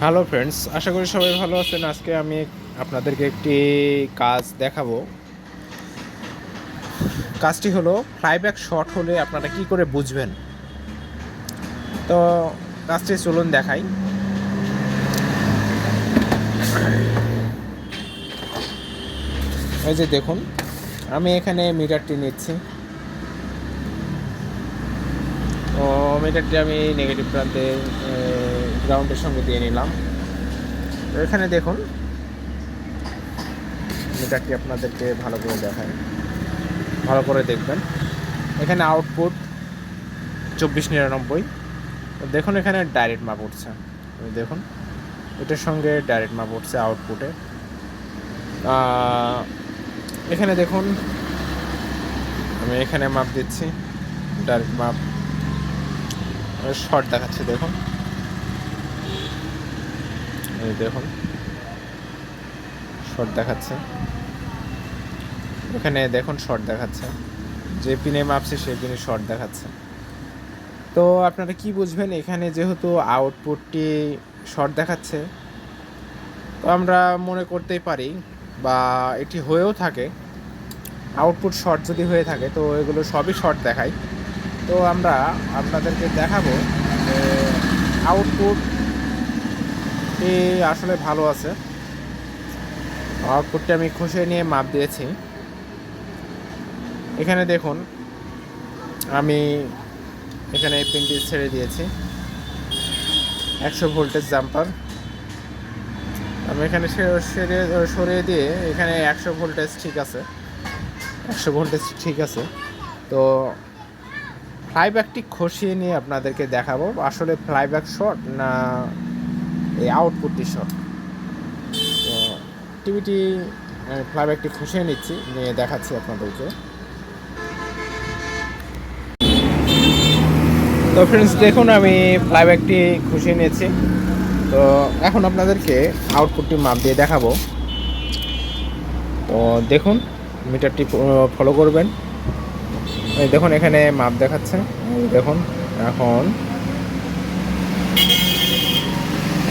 Hello friends, আশা করি সবাই ভালো আছেন। আজকে আমি আপনাদেরকে একটি কাজ দেখাবো। কাজটি হলো ফ্লাইব্যাক শর্ট হলে আপনারা কি করে বুঝবেন। তো কাজটি চলুন দেখাই। এই যে দেখুন, আমি এখানে মিটারটি নিচ্ছি। তো মিটারটি আমি নেগেটিভ প্রান্তে গ্রাউন্ডের সঙ্গে দিয়ে নিলাম। তো এখানে দেখুন, মিটারটি আপনাদেরকে ভালো করে দেখাই, ভালো করে দেখবেন। এখানে আউটপুট 2499। দেখুন এখানে ডাইরেক্ট মাপ উঠছে। দেখুন এটার সঙ্গে ডাইরেক্ট মাপ উঠছে আউটপুটে। এখানে দেখুন, আমি এখানে মাপ দিচ্ছি, ডাইরেক্ট মাপ শর্ট দেখাচ্ছে। দেখুন এই দেখুন শর্ট দেখাচ্ছে, এখানে দেখুন শর্ট দেখাচ্ছে, যে পিনে মাপছে সেই পিনে শর্ট দেখাচ্ছে। তো আপনারা কি বুঝবেন, এখানে যেহেতু আউটপুটটি শর্ট দেখাচ্ছে, তো আমরা মনে করতেই পারি বা এটি হয়েও থাকে, আউটপুট শর্ট যদি হয়ে থাকে তো এগুলো সবই শর্ট দেখায়। তো আমরা আপনাদেরকে দেখাবো যে আউটপুটটি আসলে ভালো আছে। আউটপুটটি আমি খসিয়ে নিয়ে মাপ দিয়েছি। এখানে দেখুন, আমি এখানে পিনটি ছেড়ে দিয়েছি, 100 ভোল্টেজ জাম্পার আমি এখানে সরিয়ে দিয়ে এখানে 100 ভোল্টেজ ঠিক আছে, 100 ভোল্টেজ ঠিক আছে। তো ফ্লাইব্যাকটি খসিয়ে নিয়ে আপনাদেরকে দেখাবো আসলে ফ্লাইব্যাক শর্ট না এই আউটপুটটি শর্ট। তো টিভিটি ফ্লাইব্যাকটি খসিয়ে নিচ্ছি, নিয়ে দেখাচ্ছি আপনাদেরকে। তো ফ্রেন্ডস দেখুন, আমি ফ্লাইব্যাকটি খসিয়ে নিয়েছি। তো এখন আপনাদেরকে আউটপুটটি মাপ দিয়ে দেখাবো। তো দেখুন, মিটারটি ফলো করবেন। এই দেখুন এখানে মাপ দেখাচ্ছে, দেখুন এখন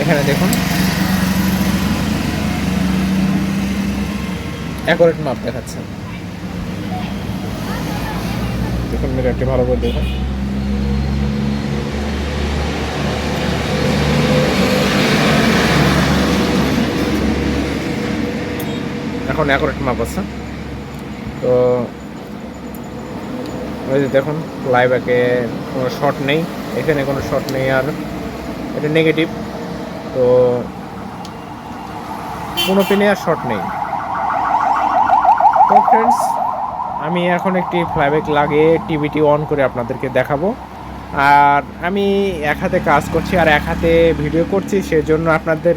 এখানে দেখুন অ্যাকুরেট মাপ দেখাচ্ছে। দেখুন মিটারটি ভালো করে দেখুন। এখন অ্যাকুরেট মাপ আছে। তো ওই যে দেখুন, ফ্লাইব্যাকে কোনো শর্ট নেই, এখানে কোনো শর্ট নেই, আর এটা নেগেটিভ। তো কোনো পিনে আর শর্ট নেই। তো ফ্রেন্ডস, আমি এখন একটি ফ্লাইব্যাক লাগিয়ে টিভিটি অন করে আপনাদেরকে দেখাবো। আর আমি এক হাতে কাজ করছি আর এক হাতে ভিডিও করছি, সেজন্য আপনাদের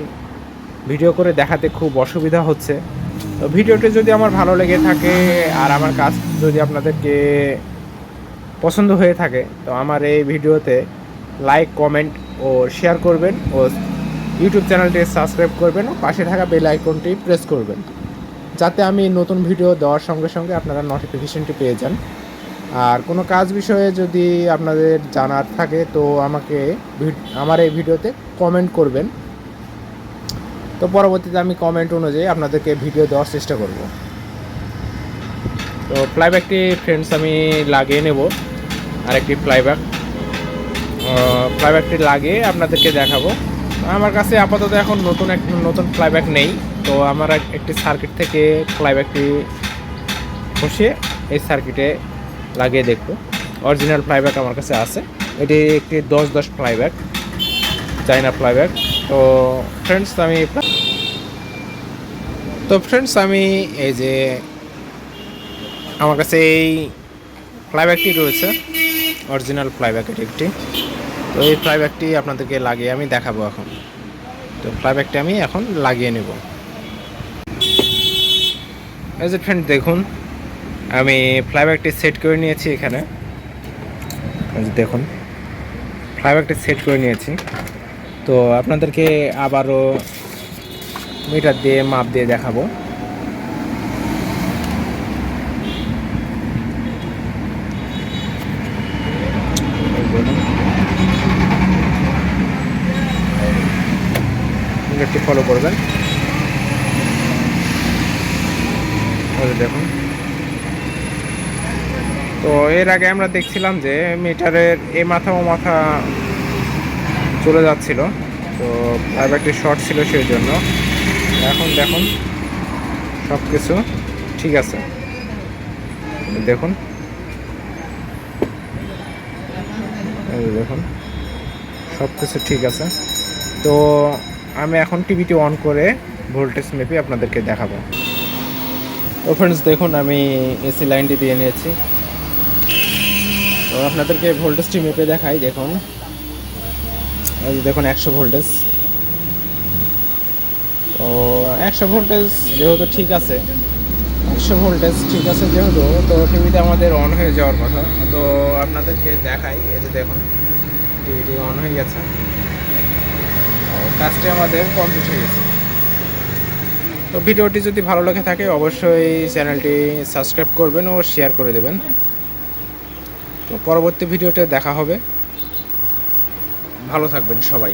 ভিডিও করে দেখাতে খুব অসুবিধা হচ্ছে। তো ভিডিওটি যদি আমার ভালো লেগে থাকে আর আমার কাজ যদি আপনাদেরকে পছন্দ হয়ে থাকে, তো আমার এই ভিডিওতে লাইক, কমেন্ট ও শেয়ার করবেন ও ইউটিউব চ্যানেলটি সাবস্ক্রাইব করবেন ও পাশে থাকা বেল আইকনটি প্রেস করবেন, যাতে আমি নতুন ভিডিও দেওয়ার সঙ্গে সঙ্গে আপনারা নোটিফিকেশনটি পেয়ে যান। আর কোনো কাজ বিষয়ে যদি আপনাদের জানার থাকে তো আমাকে আমার এই ভিডিওতে কমেন্ট করবেন। তো পরবর্তীতে আমি কমেন্ট অনুযায়ী আপনাদেরকে ভিডিও দেওয়ার চেষ্টা করব। তো ফ্লাইব্যাকটি ফ্রেন্ডস আমি লাগিয়ে নেব, আরেকটি ফ্লাইব্যাকটি লাগিয়ে আপনাদেরকে দেখাবো। আমার কাছে আপাতত এখন নতুন ফ্লাইব্যাক নেই। তো আমার একটি সার্কিট থেকে ফ্লাইব্যাকটি বসিয়ে এই সার্কিটে লাগিয়ে দেখব। অরিজিনাল ফ্লাইব্যাক আমার কাছে আছে, এটি একটি 10-10 ফ্লাইব্যাক, চাইনা ফ্লাইব্যাক। তো ফ্রেন্ডস আমি এই যে আমার কাছে এই ফ্লাইব্যাকটি রয়েছে, অরিজিনাল ফ্লাইব্যাক এটি একটি। তো এই ফ্লাইব্যাকটি আপনাদেরকে লাগিয়ে আমি দেখাবো এখন। তো ফ্লাইব্যাকটি আমি এখন লাগিয়ে নেব। এই যে ফ্রেন্ড দেখুন, আমি ফ্লাইব্যাকটি সেট করে নিয়েছি এখানে। দেখুন ফ্লাইব্যাকটি সেট করে নিয়েছি। তো আপনাদেরকে আবারও মিটার দিয়ে মাপ দিয়ে দেখাবো। ফিঙ্গারটি ফলো করবেন। দেখুন, তো এর আগে আমরা দেখছিলাম যে মিটারের এ মাথা ও মাথা চলে যাচ্ছিল, তো ফ্লাইব্যাকটি শর্ট ছিল সেই জন্য। এখন দেখুন সব কিছু ঠিক আছে, দেখুন দেখুন সব কিছু ঠিক আছে। তো আমি এখন টিভিটি অন করে ভোল্টেজ মেপে আপনাদেরকে দেখাবো। তো ফ্রেন্ডস দেখুন, আমি এসি লাইনটি দিয়ে নিয়েছি, তো আপনাদেরকে ভোল্টেজটি মেপে দেখাই। দেখুন, দেখুন 100 ভোল্টেজ। তো 100 ভোল্টেজ যেহেতু ঠিক আছে, 100 ভোল্টেজ ঠিক আছে যেহেতু, তো টিভিটা আমাদের অন হয়ে যাওয়ার কথা। তো আপনাদেরকে দেখাই, এই যে দেখুন টিভিটি অন হয়ে গেছে, কাজটি আমাদের কমপ্লিট হয়ে গেছে। তো ভিডিওটি যদি ভালো লেগে থাকে অবশ্যই চ্যানেলটি সাবস্ক্রাইব করবেন ও শেয়ার করে দেবেন। তো পরবর্তী ভিডিওতে দেখা হবে, ভালো থাকবেন সবাই।